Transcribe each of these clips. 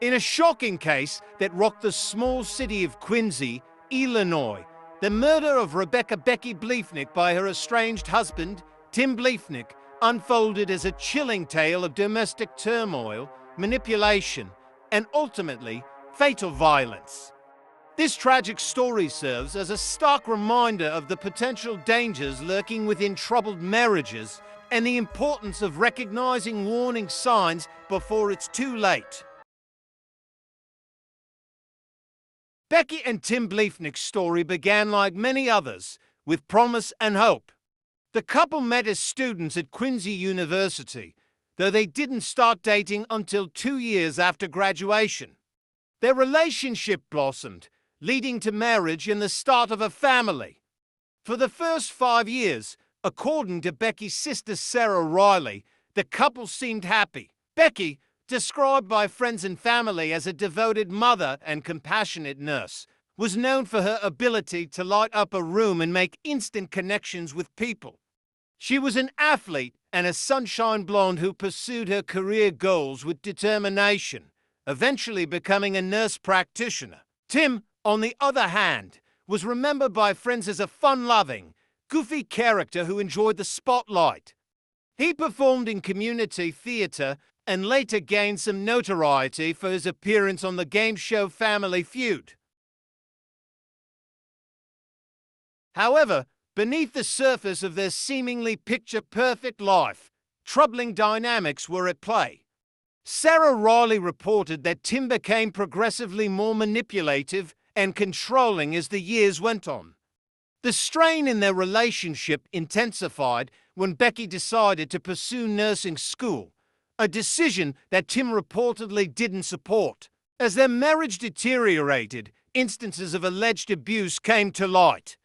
In a shocking case that rocked the small city of Quincy, Illinois, the murder of Rebecca Becky Bliefnick by her estranged husband, Tim Bliefnick, unfolded as a chilling tale of domestic turmoil, manipulation, and ultimately, fatal violence. This tragic story serves as a stark reminder of the potential dangers lurking within troubled marriages and the importance of recognizing warning signs before it's too late. Becky and Tim Bliefnick's story began like many others, with promise and hope. The couple met as students at Quincy University, though they didn't start dating until 2 years after graduation. Their relationship blossomed, leading to marriage and the start of a family. For the first 5 years, according to Becky's sister Sarah Riley, the couple seemed happy. Becky, described by friends and family as a devoted mother and compassionate nurse, was known for her ability to light up a room and make instant connections with people. She was an athlete and a sunshine blonde who pursued her career goals with determination, eventually becoming a nurse practitioner. Tim, on the other hand, was remembered by friends as a fun-loving, goofy character who enjoyed the spotlight. He performed in community theater and later gained some notoriety for his appearance on the game show Family Feud. However, beneath the surface of their seemingly picture-perfect life, troubling dynamics were at play. Sarah Riley reported that Tim became progressively more manipulative and controlling as the years went on. The strain in their relationship intensified when Becky decided to pursue nursing school, a decision that Tim reportedly didn't support. As their marriage deteriorated, instances of alleged abuse came to light.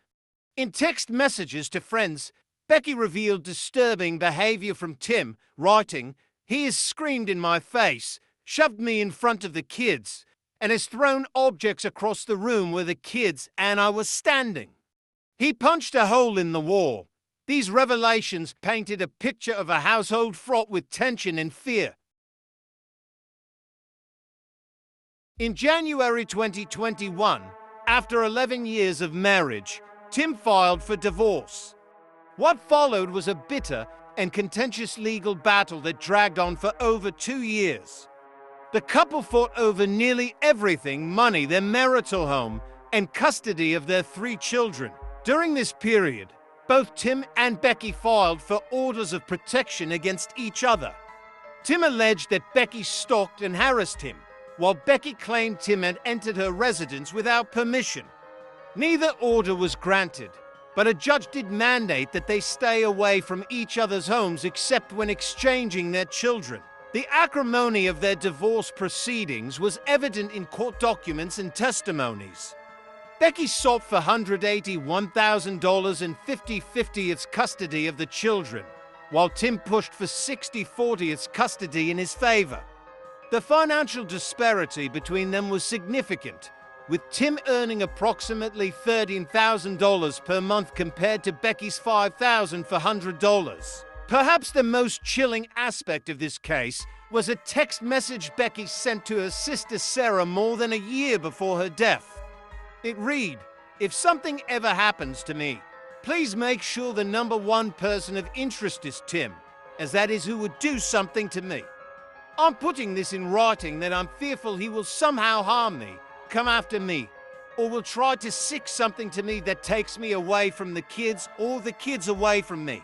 In text messages to friends, Becky revealed disturbing behavior from Tim, writing, "He has screamed in my face, shoved me in front of the kids, and has thrown objects across the room where the kids and I was standing. He punched a hole in the wall." These revelations painted a picture of a household fraught with tension and fear. In January 2021, after 11 years of marriage, Tim filed for divorce. What followed was a bitter and contentious legal battle that dragged on for over 2 years. The couple fought over nearly everything: money, their marital home, and custody of their 3 children. During this period, both Tim and Becky filed for orders of protection against each other. Tim alleged that Becky stalked and harassed him, while Becky claimed Tim had entered her residence without permission. Neither order was granted, but a judge did mandate that they stay away from each other's homes except when exchanging their children. The acrimony of their divorce proceedings was evident in court documents and testimonies. Becky sought for $181,000 and 50/50 custody of the children, while Tim pushed for 60/40 custody in his favor. The financial disparity between them was significant, with Tim earning approximately $13,000 per month compared to Becky's $5,400. Perhaps the most chilling aspect of this case was a text message Becky sent to her sister Sarah more than a year before her death. It read, "If something ever happens to me, please make sure the #1 person of interest is Tim, as that is who would do something to me. I'm putting this in writing that I'm fearful he will somehow harm me, come after me, or will try to sick something to me that takes me away from the kids or the kids away from me."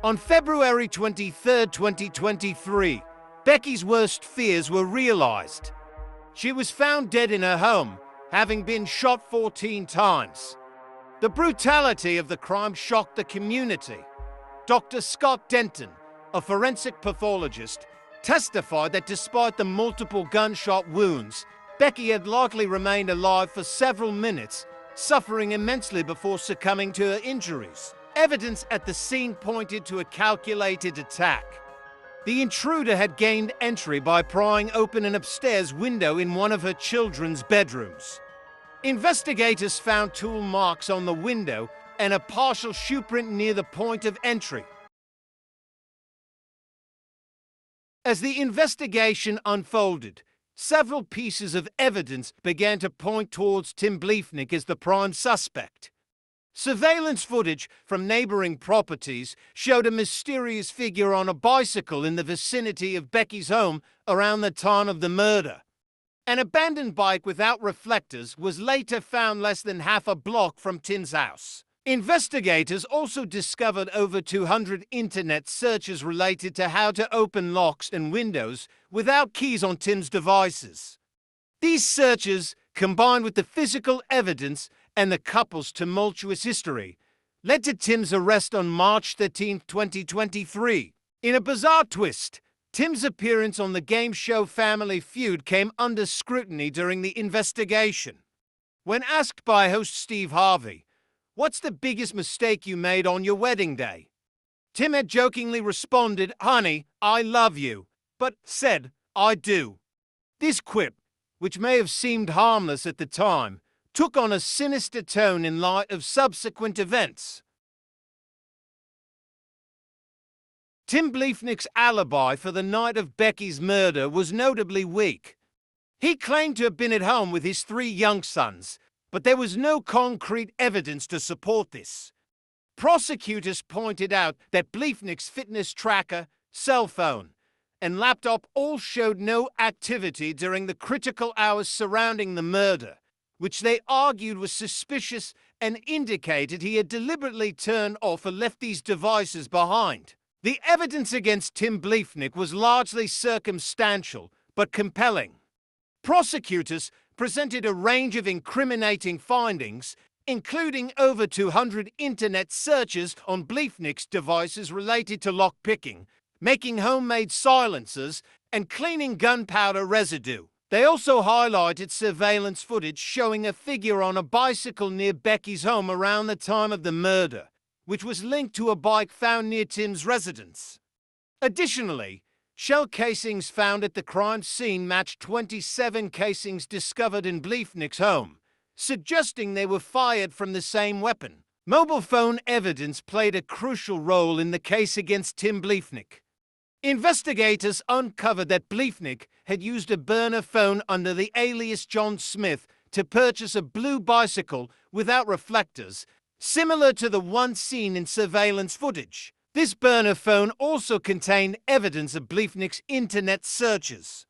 On February 23, 2023, Becky's worst fears were realized. She was found dead in her home, having been shot 14 times. The brutality of the crime shocked the community. Dr. Scott Denton, a forensic pathologist, testified that despite the multiple gunshot wounds, Becky had likely remained alive for several minutes, suffering immensely before succumbing to her injuries. Evidence at the scene pointed to a calculated attack. The intruder had gained entry by prying open an upstairs window in one of her children's bedrooms. Investigators found tool marks on the window and a partial shoe print near the point of entry. As the investigation unfolded, several pieces of evidence began to point towards Tim Bliefnick as the prime suspect. Surveillance footage from neighboring properties showed a mysterious figure on a bicycle in the vicinity of Becky's home around the time of the murder. An abandoned bike without reflectors was later found less than half a block from Tim's house. Investigators also discovered over 200 internet searches related to how to open locks and windows without keys on Tim's devices. These searches, combined with the physical evidence and the couple's tumultuous history, led to Tim's arrest on March 13, 2023. In a bizarre twist, Tim's appearance on the game show Family Feud came under scrutiny during the investigation. When asked by host Steve Harvey, "What's the biggest mistake you made on your wedding day?" Tim had jokingly responded, "Honey, I love you," but said, "I do." This quip, which may have seemed harmless at the time, took on a sinister tone in light of subsequent events. Tim Bliefnick's alibi for the night of Becky's murder was notably weak. He claimed to have been at home with his 3 young sons, but there was no concrete evidence to support this. Prosecutors pointed out that Bliefnick's fitness tracker, cell phone, and laptop all showed no activity during the critical hours surrounding the murder, which they argued was suspicious and indicated he had deliberately turned off or left these devices behind. The evidence against Tim Bliefnick was largely circumstantial but compelling. Prosecutors presented a range of incriminating findings, including over 200 internet searches on Bliefnick's devices related to lockpicking, making homemade silencers, and cleaning gunpowder residue. They also highlighted surveillance footage showing a figure on a bicycle near Becky's home around the time of the murder, which was linked to a bike found near Tim's residence. Additionally, shell casings found at the crime scene matched 27 casings discovered in Bliefnick's home, suggesting they were fired from the same weapon. Mobile phone evidence played a crucial role in the case against Tim Bliefnick. Investigators uncovered that Bliefnick had used a burner phone under the alias John Smith to purchase a blue bicycle without reflectors, similar to the one seen in surveillance footage. This burner phone also contained evidence of Bliefnick's internet searches.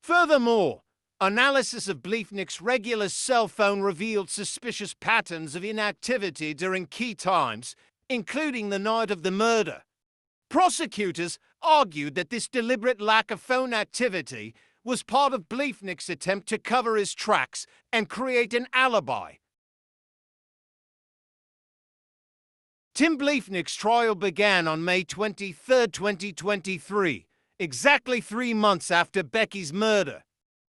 Furthermore, analysis of Bliefnick's regular cell phone revealed suspicious patterns of inactivity during key times, including the night of the murder. Prosecutors argued that this deliberate lack of phone activity was part of Bliefnick's attempt to cover his tracks and create an alibi. Tim Bliefnick's trial began on May 23, 2023, exactly 3 months after Becky's murder.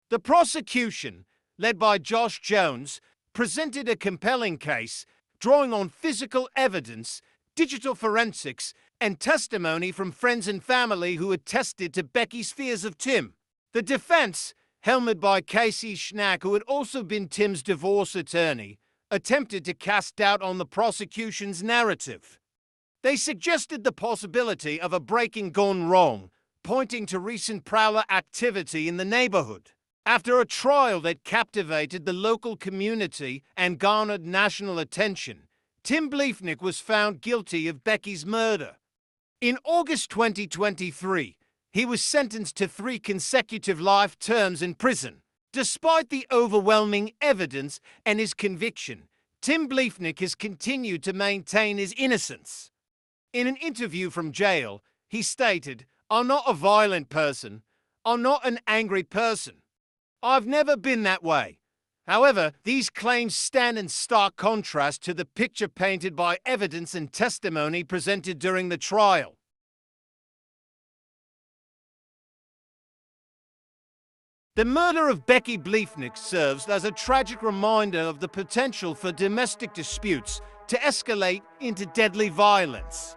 The prosecution, led by Josh Jones, presented a compelling case, drawing on physical evidence, digital forensics, and testimony from friends and family who attested to Becky's fears of Tim. The defense, helmed by Casey Schnack, who had also been Tim's divorce attorney, attempted to cast doubt on the prosecution's narrative. They suggested the possibility of a break-in gone wrong, pointing to recent prowler activity in the neighborhood. After a trial that captivated the local community and garnered national attention, Tim Bliefnick was found guilty of Becky's murder. In August 2023, he was sentenced to 3 consecutive life terms in prison. Despite the overwhelming evidence and his conviction, Tim Bliefnick has continued to maintain his innocence. In an interview from jail, he stated, "I'm not a violent person. I'm not an angry person. I've never been that way." However, these claims stand in stark contrast to the picture painted by evidence and testimony presented during the trial. The murder of Becky Bliefnick serves as a tragic reminder of the potential for domestic disputes to escalate into deadly violence.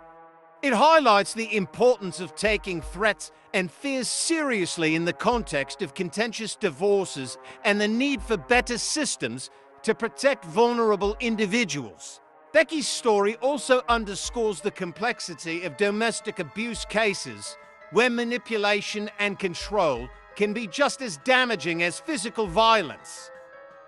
It highlights the importance of taking threats and fears seriously in the context of contentious divorces and the need for better systems to protect vulnerable individuals. Becky's story also underscores the complexity of domestic abuse cases, where manipulation and control can be just as damaging as physical violence.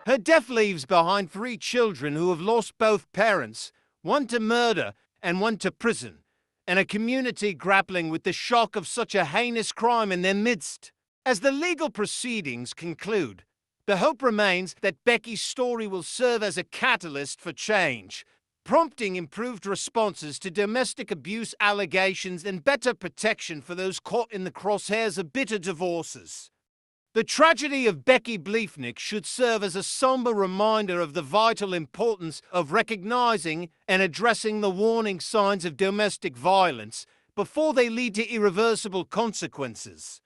Her death leaves behind 3 children who have lost both parents, one to murder and one to prison, and a community grappling with the shock of such a heinous crime in their midst. As the legal proceedings conclude, the hope remains that Becky's story will serve as a catalyst for change, prompting improved responses to domestic abuse allegations and better protection for those caught in the crosshairs of bitter divorces. The tragedy of Becky Bliefnick should serve as a somber reminder of the vital importance of recognizing and addressing the warning signs of domestic violence before they lead to irreversible consequences.